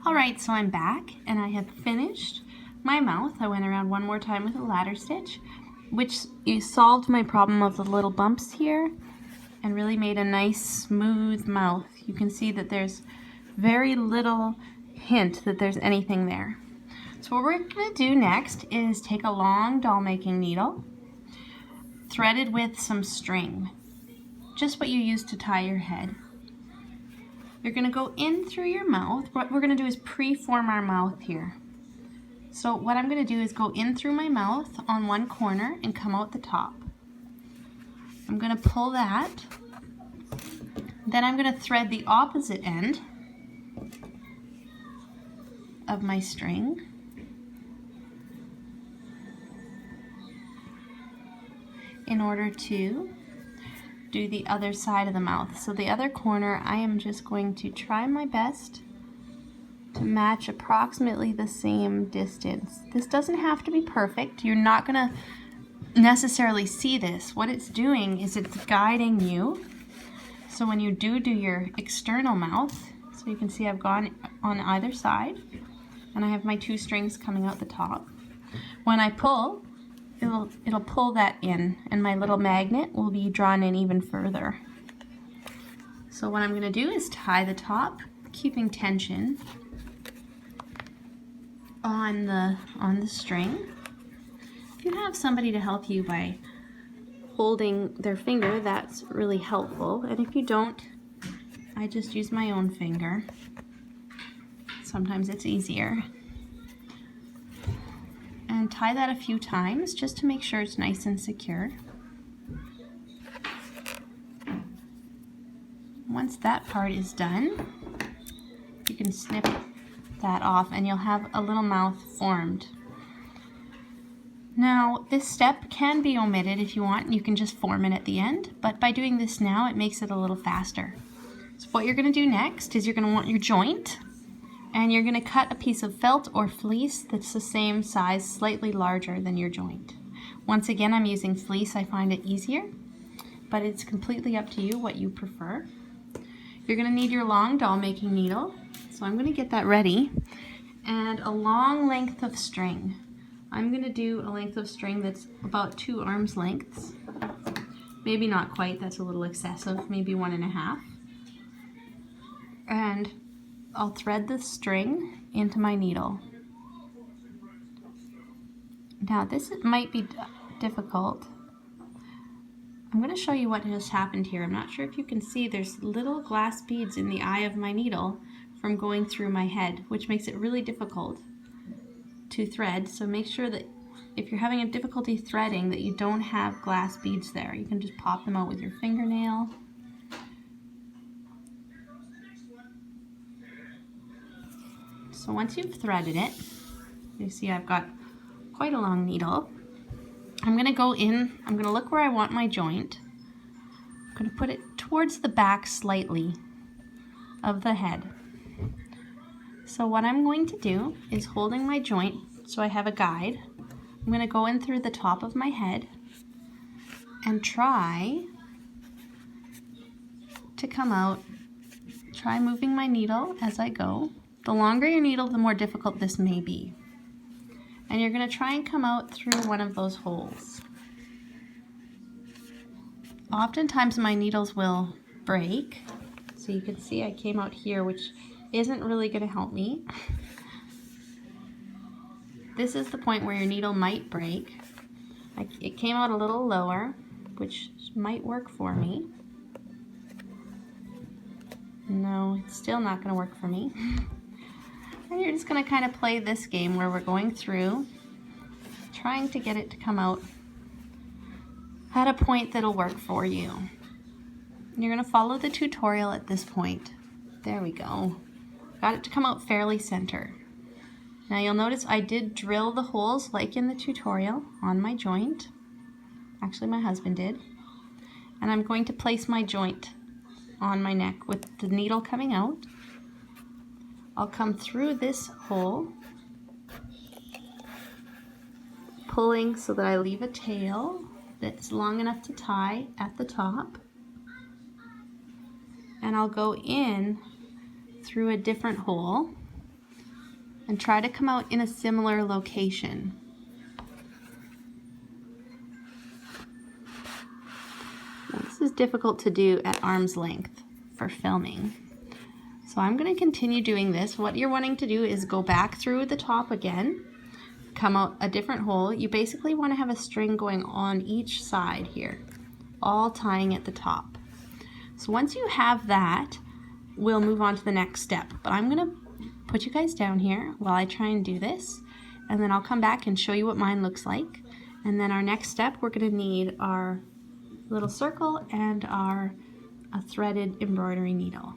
Alright, so I'm back and I have finished my mouth. I went around one more time with a ladder stitch, which solved my problem of the little bumps here and really made a nice smooth mouth. You can see that there's very little hint that there's anything there. So what we're going to do next is take a long doll making needle threaded with some string, just what you use to tie your head. You're going to go in through your mouth. What we're going to do is pre-form our mouth here. So what I'm going to do is go in through my mouth on one corner and come out the top. I'm going to pull that. Then I'm going to thread the opposite end of my string. In order to do the other side of the mouth. So the other corner, I am just going to try my best to match approximately the same distance. This doesn't have to be perfect. You're not gonna necessarily see this. What it's doing is it's guiding you. So when you do your external mouth, so you can see I've gone on either side and I have my two strings coming out the top. When I pull, it'll pull that in and my little magnet will be drawn in even further. So what I'm going to do is tie the top, keeping tension on the string. If you have somebody to help you by holding their finger, that's really helpful. And if you don't, I just use my own finger. Sometimes it's easier. And tie that a few times just to make sure it's nice and secure. Once that part is done, you can snip that off and you'll have a little mouth formed. Now, this step can be omitted if you want. You can just form it at the end, but by doing this now, it makes it a little faster. So what you're going to do next is you're going to want your joint. And you're going to cut a piece of felt or fleece that's the same size, slightly larger than your joint. Once again, I'm using fleece. I find it easier, but it's completely up to you what you prefer. You're going to need your long doll making needle, so I'm going to get that ready, and a long length of string. I'm going to do a length of string that's about 2 arms lengths. Maybe not quite, that's a little excessive, maybe 1.5. And I'll thread the string into my needle. Now this might be difficult. I'm going to show you what just happened here. I'm not sure if you can see, there's little glass beads in the eye of my needle from going through my head, which makes it really difficult to thread. So make sure that if you're having a difficulty threading that you don't have glass beads there. You can just pop them out with your fingernail. So once you've threaded it, you see I've got quite a long needle. I'm going to go in, I'm going to look where I want my joint. I'm going to put it towards the back slightly of the head. So what I'm going to do is holding my joint so I have a guide. I'm going to go in through the top of my head and try to come out. Try moving my needle as I go. The longer your needle, the more difficult this may be. And you're going to try and come out through one of those holes. Oftentimes my needles will break. So you can see I came out here, which isn't really going to help me. This is the point where your needle might break. It came out a little lower, which might work for me. No, it's still not going to work for me. And you're just going to kind of play this game where we're going through, trying to get it to come out at a point that'll work for you. You're going to follow the tutorial at this point. There we go. Got it to come out fairly center. Now you'll notice I did drill the holes like in the tutorial on my joint. Actually, my husband did. And I'm going to place my joint on my neck with the needle coming out. I'll come through this hole, pulling so that I leave a tail that's long enough to tie at the top. And I'll go in through a different hole and try to come out in a similar location. Now, this is difficult to do at arm's length for filming. So I'm going to continue doing this. What you're wanting to do is go back through the top again, come out a different hole. You basically want to have a string going on each side here, all tying at the top. So once you have that, we'll move on to the next step. But I'm going to put you guys down here while I try and do this, and then I'll come back and show you what mine looks like. And then our next step, we're going to need our little circle and a threaded embroidery needle.